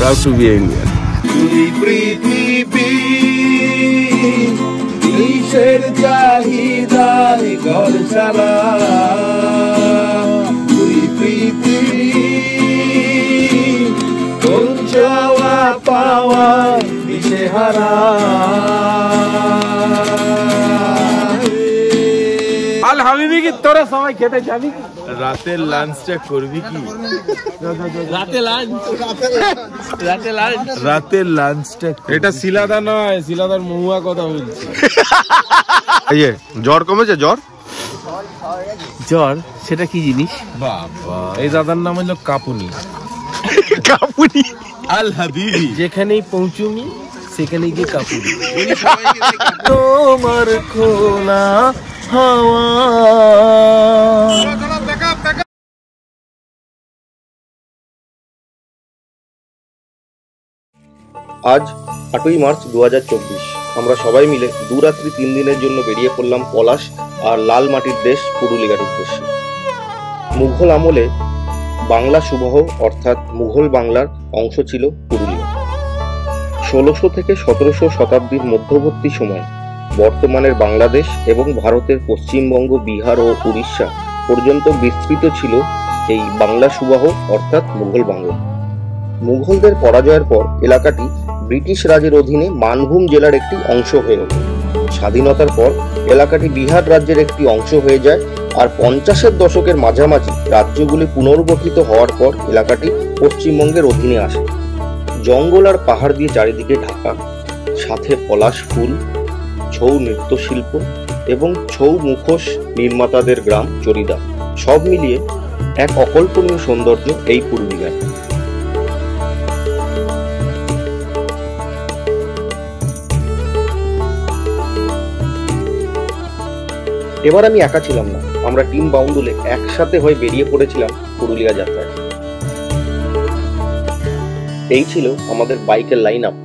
proud to be Indian. আল হাবিবি কি তোরা সবাই খেতে যাবি? রাতের লাঞ্চটা করবি কি? রাতের লাঞ্চটা এটা শিলাদা নয়, শিলাদার মহুয়া কথা বলছি। এই জ্বর কমেছে? জ্বর সেটা কি জিনিস? বাবা, এই দাদার নাম হলো কাপুনি। কাপুনি আল হাবিবি। যেখানেই পৌঁছুনি সেখানেই গিয়ে কাপুনি। তোমার খোলা হাওয়া। আজ 8ই মার্চ 2024। আমরা সবাই মিলে 2 রাত্রি 3 দিনের জন্য বেরিয়ে পড়লাম পলাশ আর লাল মাটির দেশ পুরুলিয়ার উদ্দেশ্যে। মুঘল আমলে বাংলা সুবহ অর্থাৎ মুঘল বাংলার অংশ ছিল পুরুলিয়া। 1600 থেকে 1700 শতাব্দীর মধ্যবর্তী সময় বর্তমানের বাংলাদেশ এবং ভারতের পশ্চিমবঙ্গ, বিহার ও উড়িষ্যা পর্যন্ত বিস্তৃত ছিল এই বাংলা সুবাহ অর্থাৎ মুঘল বাংলা। মুঘলদের পরাজয়ের পর এলাকাটি ব্রিটিশ রাজের অধীনে মানভূম জেলার একটি অংশ হয়ে ওঠে। স্বাধীনতার পর এলাকাটি বিহার রাজ্যের একটি অংশ হয়ে যায়, আর 50-এর দশকের মাঝামাঝি রাজ্যগুলি পুনর্গঠিত হওয়ার পর এলাকাটি পশ্চিমবঙ্গের অধীনে আসে। জঙ্গল আর পাহাড় দিয়ে চারিদিকে ঢাকা, সাথে পলাশ ফুল, ছৌ নৃত্যশিল্প এবং ছৌ মুখোশ নির্মাতাদের গ্রাম চরিদা, সব মিলিয়ে এক অকল্পনীয় সৌন্দর্য এই পুরুলিয়ায়। এবার আমি একা ছিলাম না, আমরা টিম বাউন্ডুলে একসাথে হয়ে বেরিয়ে পড়েছিলাম পুরুলিয়া যাত্রায়। এই ছিল আমাদের বাইকের লাইন আপ।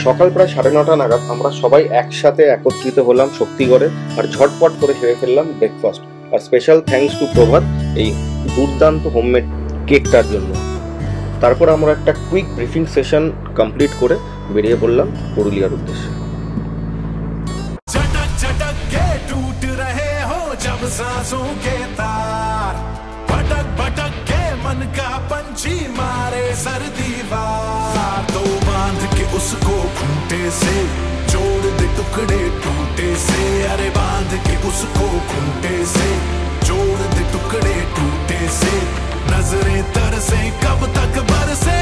সকাল প্রায় 9:30 নাগাদ আমরা সবাই একসাথে একত্রিত হলাম শক্তিগড়ে, আর ঝটপট করে সেরে ফেললাম ব্রেকফাস্ট। আর স্পেশাল থ্যাঙ্কস টু প্রভাত এই দুর্দান্ত হোমমেড কেকটার জন্য। তারপর আমরা একটা কুইক ব্রিফিং সেশন কমপ্লিট করে বেরিয়ে পড়লাম পুরুলিয়ার উদ্দেশ্যে। उसको खूंटे से जोड़ दे टुकड़े टूटे से, अरे बांध के उसको खूंटे से जोड़ दे टुकड़े टूटे से, नजरें तरसे कब तक बरसे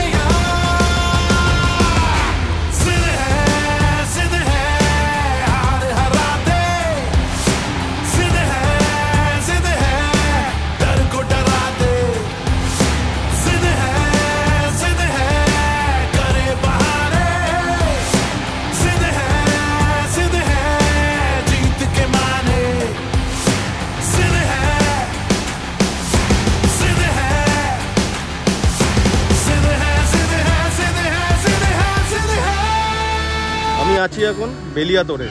আছি এখন বেলিয়াতোড়ে।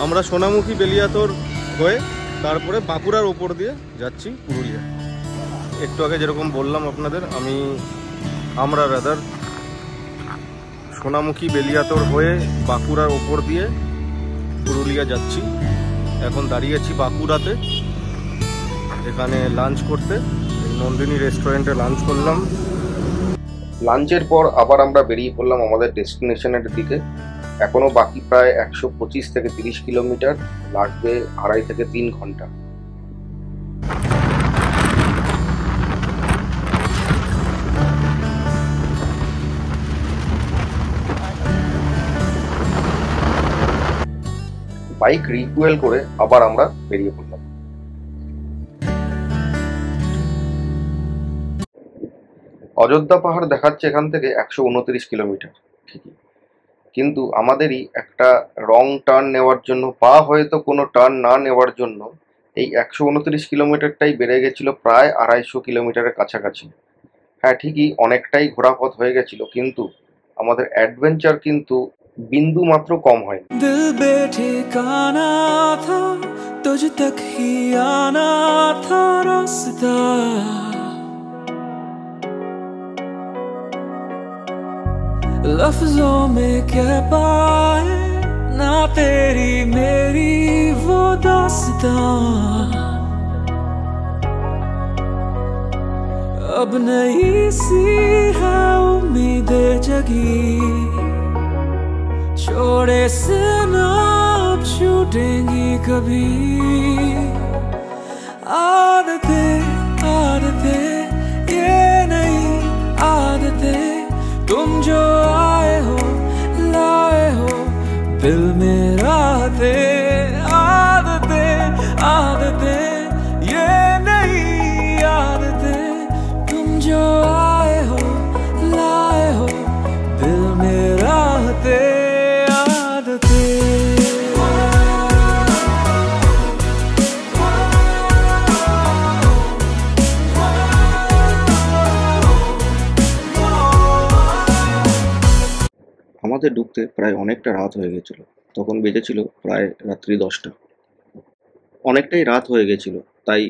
আমরা সোনামুখী বেলিয়াতোড় হয়ে তারপরে বাঁকুড়ার ওপর দিয়ে যাচ্ছি পুরুলিয়া। একটু আগে যেরকম বললাম আপনাদের, আমরা রাদার সোনামুখী বেলিয়াতোড় হয়ে বাঁকুড়ার ওপর দিয়ে পুরুলিয়া যাচ্ছি। এখন দাঁড়িয়েছি বাঁকুড়াতে, এখানে লাঞ্চ করতে। নন্দিনী রেস্টুরেন্টে লাঞ্চ করলাম। লাঞ্চের পর আবার আমরা বেরিয়ে পড়লাম আমাদের ডেস্টিনেশনের দিকে। এখনো বাকি প্রায় 125 থেকে 30 কিলোমিটার, লাগবে 2.5 থেকে 3 ঘন্টা। বাইক রিফুয়েল করে আবার আমরা বেরিয়ে পড়লাম। অযোধ্যা পাহাড় দেখাচ্ছে এখান থেকে 129 কিলোমিটার, ঠিকই, কিন্তু আমাদেরই একটা রং টার্ন নেওয়ার জন্য বা হয়তো কোনো টার্ন না নেওয়ার জন্য এই 129 কিলোমিটারটাই বেড়ে গেছিল প্রায় 250 কিলোমিটারের কাছাকাছি। হ্যাঁ ঠিকই, অনেকটাই ঘোরাপথ হয়ে গেছিল, কিন্তু আমাদের অ্যাডভেঞ্চার কিন্তু বিন্দু মাত্র কম হয়নি। दिल बेठिकाना था, तुझ तक ही आना था रास्ता, लफ्जों में कह पाए ना तेरी मेरी वो दास्तां। अब नई सी है उम्मीदें जगी, छोड़े से ना अब छूटेंगी कभी। आदतें आदतें ये नई आदतें, तुम जो आए हो लाए हो दिल में राहतें। आदतें आदतें ये नई आदतें, तुम जो आए हो लाए हो दिल में राहतें। আমাদের ঢুকতে প্রায় অনেকটা রাত হয়ে গেছিল। তখন বেজেছিল প্রায় রাত্রি 10টা। অনেকটাই রাত হয়ে গেছিল, তাই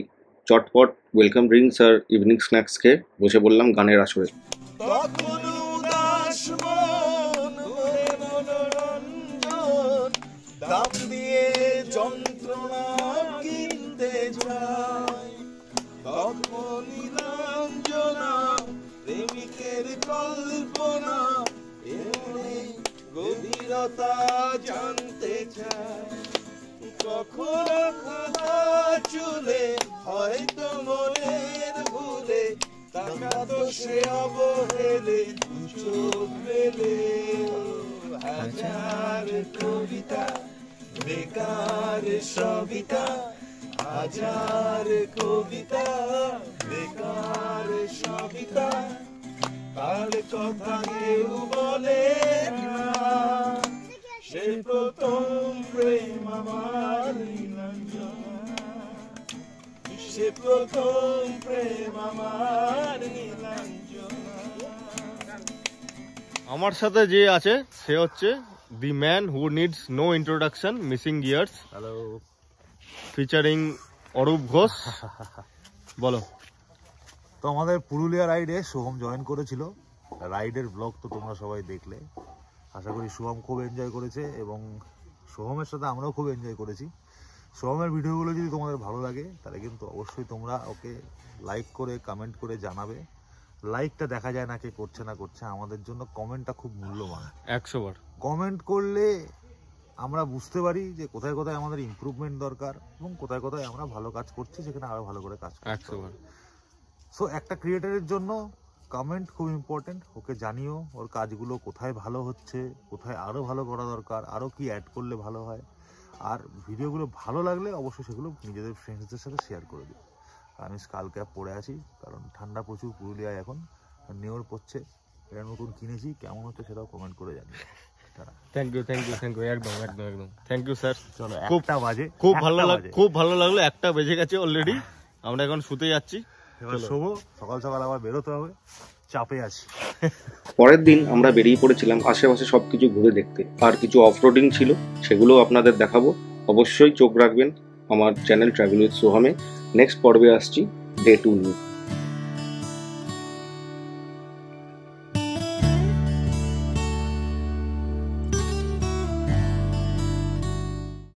চটপট ওয়েলকাম ড্রিঙ্কস আর ইভিনিং স্ন্যাক্স খেয়ে বসে পড়লাম গানের আসরে। গভীরতা জানতে চাই, কখনো খোদা চুলে হয়তো মনের ভুলে, তাকাতো সে অবহেলে চোখ মেলে। হাজার কবিতা বেকার সবিতা, হাজার কবিতা বেকার সবিতা, তার কথা কেউ বলে না, সে প্রথম প্রেম আমার নীলাঞ্জনা, সে প্রথম প্রেম আমার নীলাঞ্জনা। আমার সাথে যে আছে সে হচ্ছে the man who needs no introduction, missing gears. Hello, featuring Arup Ghosh. বলো। তো আমাদের পুরুলিয়া রাইডে সোহম জয়েন করেছিল। রাইডের ব্লগ তো তোমরা সবাই দেখলে। আশা করি সোহম খুব এনজয় করেছে এবং সোহমের সাথে আমরাও খুব এনজয় করেছি। সোহমের ভিডিওগুলো যদি তোমাদের ভালো লাগে তাহলে কিন্তু অবশ্যই তোমরা ওকে লাইক করে কমেন্ট করে জানাবে। লাইকটা দেখা যায় না কে করছে না করছে, আমাদের জন্য কমেন্টটা খুব মূল্যবান। 100 বার কমেন্ট করলে আমরা বুঝতে পারি যে কোথায় কোথায় আমাদের ইমপ্রুভমেন্ট দরকার এবং কোথায় কোথায় আমরা ভালো কাজ করছি, সেখানে আরো ভালো করে কাজ করতে হবে। 100 বার। সো একটা ক্রিয়েটারের জন্য কমেন্ট খুব ইম্পর্টেন্ট। ওকে জানিও ওর কাজগুলো কোথায় ভালো হচ্ছে, কোথায় আরও ভালো করা দরকার, আরও কি অ্যাড করলে ভালো হয়। আর ভিডিওগুলো ভালো লাগলে অবশ্যই সেগুলো নিজেদের ফ্রেন্ডসদের সাথে শেয়ার করে দিও। আমি স্কাল ক্যাপ পরে আছি কারণ ঠান্ডা প্রচুর পুরুলিয়ায় এখন, নিয়র পড়ছে। এটা নতুন কিনেছি, কেমন হচ্ছে সেটাও কমেন্ট করে জানিও। Thank you thank you thank you, একদম একদম একদম থ্যাংক ইউ স্যার। চলো, খুব 1টা বাজে, খুব ভালো লাগলো, খুব ভালো লাগলো। 1টা বেজে গেছে অলরেডি, আমরা এখন শুতে যাচ্ছি। এবার শোবো, সকাল সকাল আবার বেরোতে হবে, চাপে আছি। পরের দিন আমরা বেরিয়ে পড়েছিলাম আশেপাশে সবকিছু ঘুরে দেখতে, আর কিছু অফরোডিং ছিল সেগুলো আপনাদের দেখাবো। অবশ্যই চোখ রাখবেন আমার চ্যানেল ট্রাভেল উইথ সোহামে। নেক্সট পর্বে আসছি ডে 2 নিয়ে।